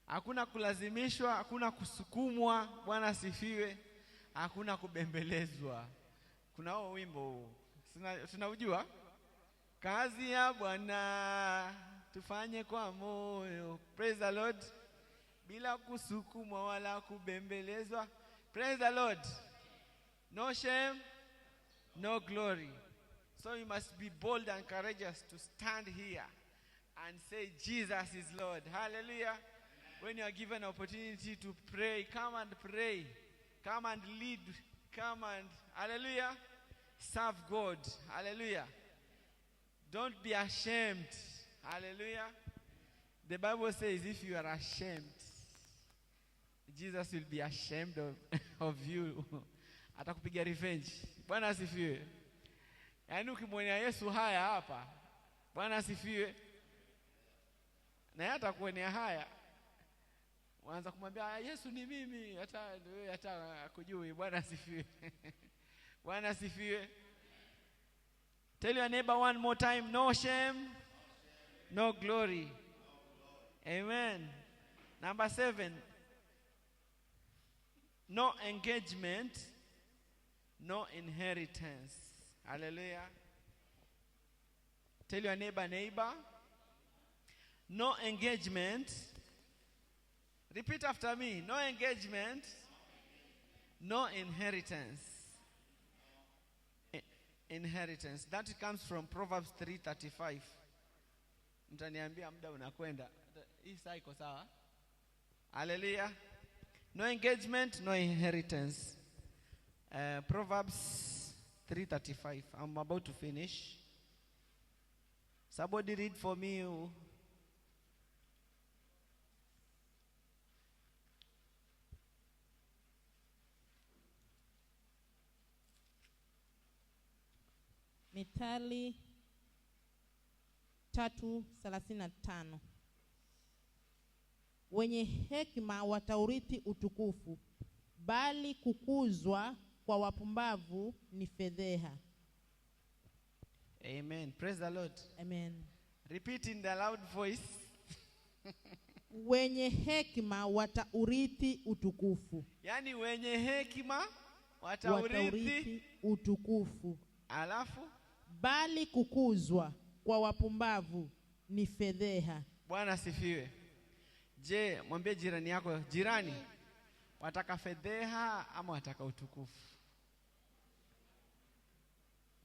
Hakuna kulazimishwa, hakuna kusukumwa. Bwana asifiwe. Hakuna kubembelezwa. Kuna huo wimbo huo, tunaujua, kazi ya Bwana tufanye kwa moyo. Praise the Lord. Bila kusukumwa wala kubembelezwa. Praise the Lord. No shame, no glory. So you must be bold and courageous to stand here and say Jesus is Lord. Hallelujah. When you are given an opportunity to pray, come and pray. Come and lead. Come and, hallelujah, serve God. Hallelujah. Don't be ashamed. Hallelujah. The Bible says if you are ashamed, Jesus will be ashamed of you. Atakupiga revenge. Bwana asifiwe. Yaani ukimwonea Yesu haya hapa, Bwana asifiwe, na yeye atakuonea haya. Waanza kumwambia Yesu ni mimi, hata akujui. Bwana asifiwe. Bwana asifiwe. Tell your neighbor one more time, no shame, no glory. Amen. Number 7, no engagement, no inheritance. Hallelujah. Tell your neighbor, no engagement. Repeat after me. No engagement, no inheritance. Inheritance. That comes from Proverbs 3:35. Mtaniambia muda unakwenda. Hii saa iko sawa? Hallelujah. No engagement, no inheritance. Proverbs 3:35. I'm about to finish. Somebody read for me. Mithali 3:35. Wenye hekima wataurithi utukufu, bali kukuzwa kwa wapumbavu ni fedheha. Amen. Praise the Lord. Amen. Repeat in the loud voice. Wenye hekima wataurithi utukufu. Yani wenye hekima wataurithi utukufu. Alafu bali kukuzwa kwa wapumbavu ni fedheha. Bwana asifiwe. Je, mwambie jirani yako, jirani, wataka fedheha ama wataka utukufu?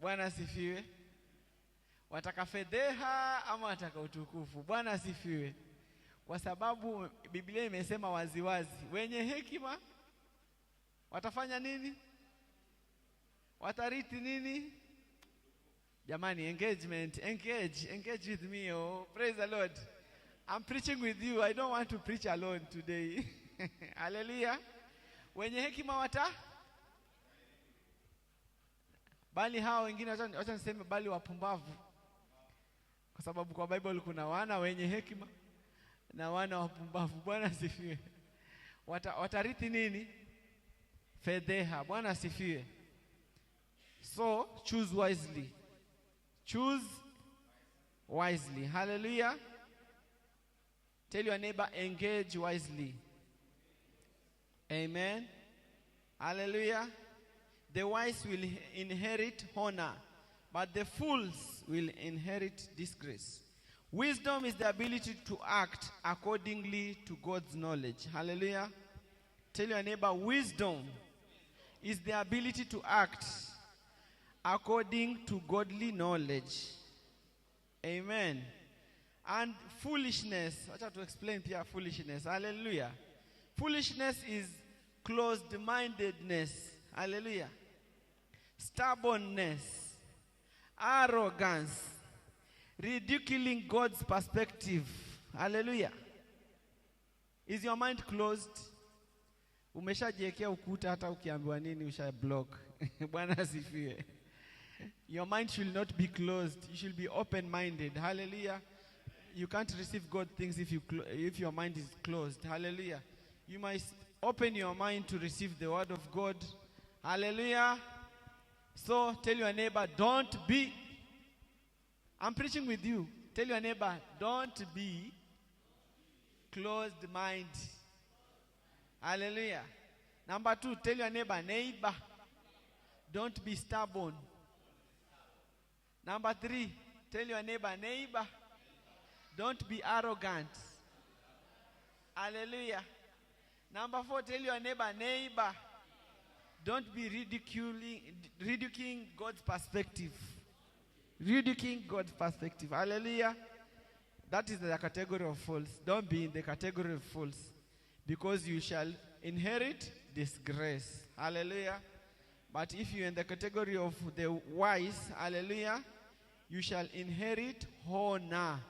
Bwana asifiwe. Wataka fedheha ama wataka utukufu? Bwana asifiwe. Kwa sababu Biblia imesema waziwazi, wenye hekima watafanya nini? Watarithi nini? Jamani, engagement, engage with me. Oh, praise the Lord. I'm preaching with you. I don't want to preach alone today. Hallelujah. Wenye hekima bali hao wengine, wacha niseme bali wapumbavu. Kwa sababu kwa Bible kuna wana wenye hekima na wana wapumbavu. Bwana asifiwe. Watarithi nini? Fedheha. Bwana asifiwe. So choose wisely. Choose wisely. Hallelujah. Tell your neighbor, engage wisely. Amen. Hallelujah. The wise will inherit honor, but the fools will inherit disgrace. Wisdom is the ability to act accordingly to God's knowledge. Hallelujah. Tell your neighbor, wisdom is the ability to act according to godly knowledge. Amen. And foolishness, I try to explain here foolishness. Hallelujah. Foolishness is closed-mindedness. Hallelujah. Stubbornness, arrogance, ridiculing God's perspective. Hallelujah. Is your mind closed? Umeshajiwekea ukuta, hata ukiambiwa nini usha block. Bwana asifiwe. Your mind should not be closed. You should be open-minded. Hallelujah. You can't receive God things if your mind is closed. Hallelujah. You must open your mind to receive the word of God. Hallelujah. So tell your neighbor, don't be. I'm preaching with you. Tell your neighbor, don't be closed mind. Hallelujah. Number 2, tell your neighbor, don't be stubborn. Number 3, tell your neighbor, don't be arrogant. Hallelujah. Number 4, tell your neighbor, don't be ridiculing God's perspective. Ridiculing God's perspective. Hallelujah. That is the category of fools. Don't be in the category of fools, because you shall inherit disgrace. Hallelujah. But if you're in the category of the wise, hallelujah, you shall inherit honor.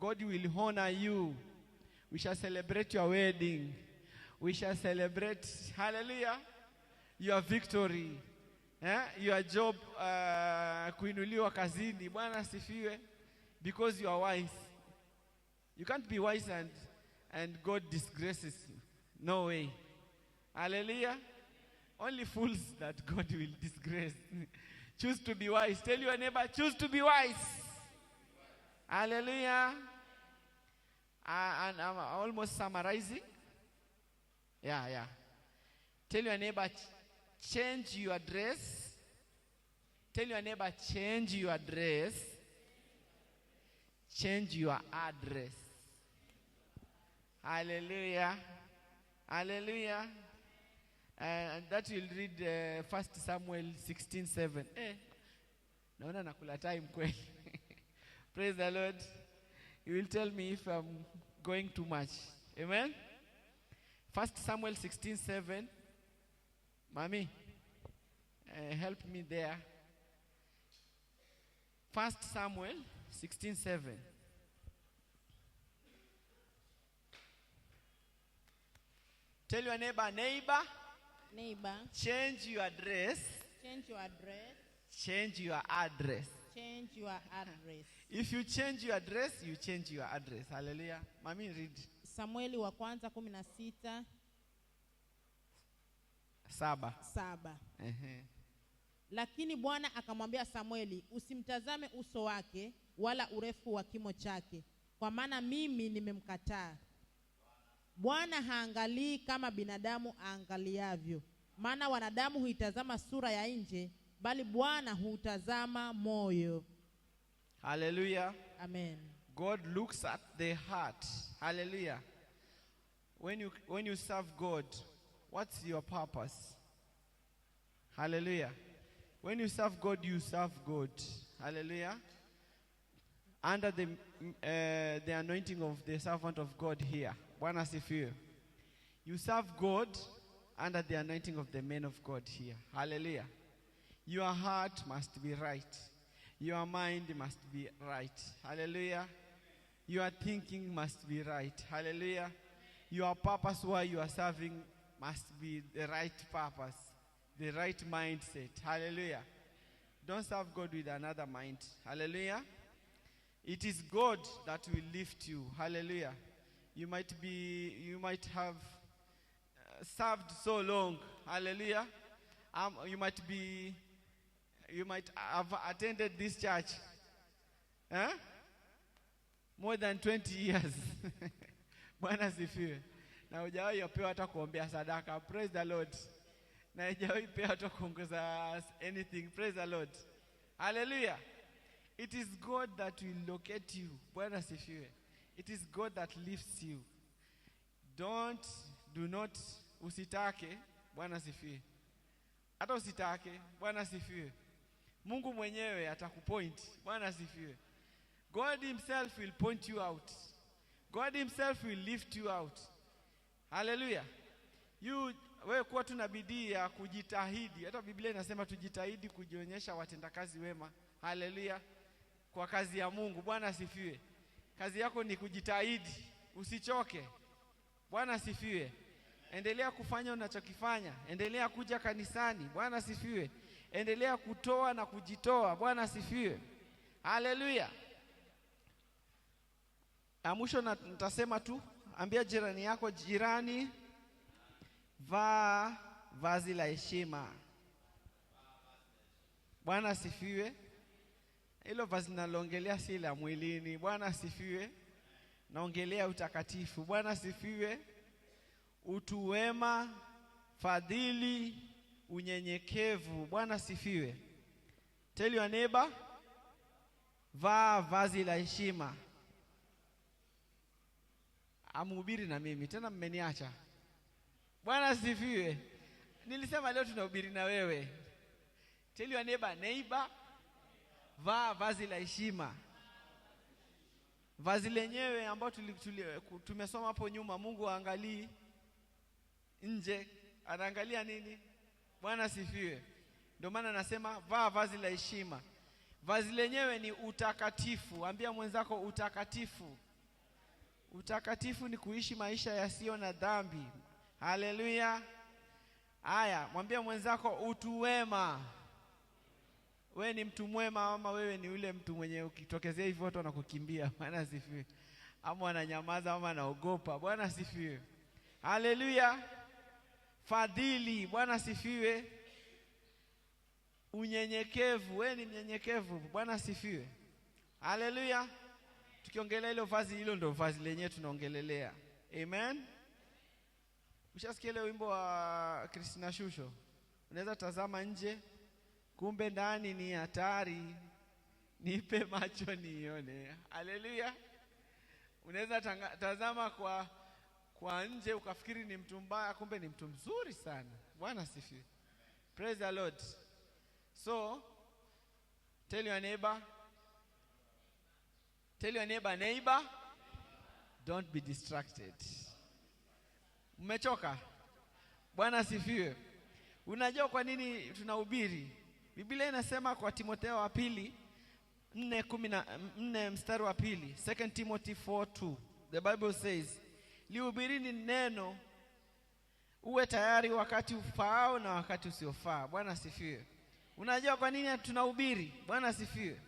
God will honor you. We shall celebrate your wedding. We shall celebrate, hallelujah, your victory. Your job, kuinuliwa kazini. Bwana asifiwe. Because you are wise. You can't be wise and God disgraces you. No way. Hallelujah. Only fools that God will disgrace. Choose to be wise. Tell your neighbor, choose to be wise. Hallelujah. And I'm almost summarizing. Yeah. Tell your neighbor, change your dress. Tell your neighbor, change your dress. Change your address. Hallelujah. Hallelujah. And that will read 1 Samuel 16:7. Naona nakula time kweli. Praise the Lord. You will tell me if I'm going too much. Amen. 1 Samuel 16:7. Mommy, help me there. 1 Samuel 16:7. Tell your neighbor, change your dress. Change your address. Change your address. Change your address. If you change your address, you change your address. Hallelujah. Mami, read. Samueli wa kwanza 16:7. Lakini Bwana akamwambia Samueli, usimtazame uso wake wala urefu wa kimo chake, kwa maana mimi nimemkataa. Bwana haangalii kama binadamu aangaliavyo, maana wanadamu huitazama sura ya nje, bali Bwana hutazama moyo. Hallelujah. Amen. God looks at the heart. Hallelujah. When you serve God, what's your purpose? Hallelujah. When you serve God, you serve God. Hallelujah. Under the anointing of the servant of God here. Bwana asifiwe. You serve God under the anointing of the men of God here. Hallelujah. Your heart must be right. Your mind must be right. Hallelujah. Your thinking must be right. Hallelujah. Your purpose why you are serving must be the right purpose, the right mindset. Hallelujah. Don't serve God with another mind. Hallelujah. It is God that will lift you. Hallelujah. You might have served so long. Hallelujah. You might have attended this church more than 20 years. Bwana sifiwe. Na hujawahi upewa hata kuombea sadaka. Praise the Lord. Na hujawahi pewa hata kuongeza anything. Praise the Lord. Hallelujah. It is God that will locate you. Bwana sifiwe. It is God that lifts you. Do not usitake. Bwana sifiwe. Hata usitake. Bwana sifiwe. Mungu mwenyewe atakupoint. Bwana sifiwe. God himself will point you out. God himself will lift you out. Hallelujah. Wewe kuwa tuna bidii ya kujitahidi. Hata Biblia inasema tujitahidi kujionyesha watendakazi wema. Hallelujah. Kwa kazi ya Mungu. Bwana asifiwe. Kazi yako ni kujitahidi. Usichoke. Bwana asifiwe. Endelea kufanya unachokifanya. Endelea kuja kanisani. Bwana asifiwe. Endelea kutoa na kujitoa. Bwana asifiwe. Hallelujah. Mwisho nitasema tu, ambia jirani yako, jirani, vaa vazi la heshima. Bwana asifiwe. Hilo vazi nalongelea si la mwilini. Bwana asifiwe. naongelea utakatifu. Bwana asifiwe. Utu wema, fadhili, unyenyekevu. Bwana asifiwe. Tell your neighbor, vaa vazi la heshima. Amhubiri na mimi tena, mmeniacha. Bwana asifiwe. Nilisema leo tunahubiri na wewe. Tell your neighbor, vaa vazi la heshima. Vazi lenyewe ambao tumesoma hapo nyuma, Mungu haangalii nje, anaangalia nini? Bwana asifiwe. Ndio maana nasema vaa vazi la heshima. Vazi lenyewe ni utakatifu. Ambia mwenzako utakatifu. Utakatifu ni kuishi maisha yasiyo na dhambi. Haleluya. Haya, mwambie mwenzako utu wema. Wewe ni mtu mwema ama wewe ni ule mtu mwenye ukitokezea hivyo watu wanakukimbia? Bwana asifiwe. Ama ananyamaza ama anaogopa? Bwana asifiwe. Haleluya. Fadhili. Bwana asifiwe. Unyenyekevu. Wewe ni mnyenyekevu. Bwana asifiwe. Haleluya. Tukiongelea hilo vazi, hilo ndio vazi lenyewe tunaongelelea. Amen. Ushasikia ile wimbo wa Christina Shusho? Unaweza tazama nje, kumbe ndani ni hatari. Nipe macho nione. Haleluya. Unaweza tazama kwa nje ukafikiri ni mtu mbaya, kumbe ni mtu mzuri sana. Bwana asifiwe. Praise the Lord. So, tell your neighbor, don't be distracted. Umechoka? Bwana asifiwe. Unajua kwa nini tunahubiri? Biblia inasema kwa Timotheo wa pili 4:14 mstari wa pili, 2 Timothy 4:2. The Bible says, lihubirini neno, uwe tayari wakati ufaao na wakati usiofaa. Bwana asifiwe. Unajua kwa nini tunahubiri? Bwana asifiwe.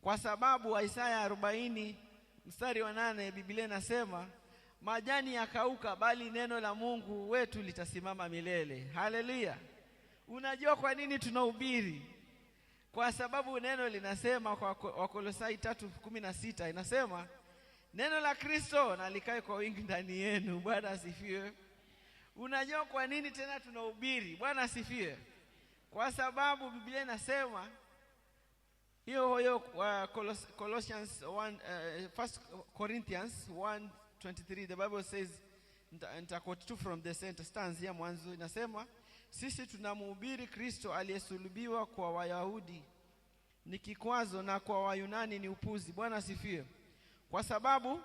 Kwa sababu Isaya 40 mstari wa 8 Biblia inasema, majani yakauka bali neno la Mungu wetu litasimama milele. Haleluya. Unajua kwa nini tunahubiri? Kwa sababu neno linasema kwa Wakolosai 3:16 inasema, neno la Kristo na likae kwa wingi ndani yenu. Bwana asifiwe. Unajua kwa nini tena tunahubiri? Bwana asifiwe. Kwa sababu Biblia inasema hiyo Colossians 1 Corinthians 1:23, the Bible says, nitaquote tu from the center stanza ya mwanzo, inasema, sisi tunamhubiri Kristo aliyesulubiwa kwa Wayahudi ni kikwazo na kwa Wayunani ni upuzi. Bwana asifiwe. Kwa sababu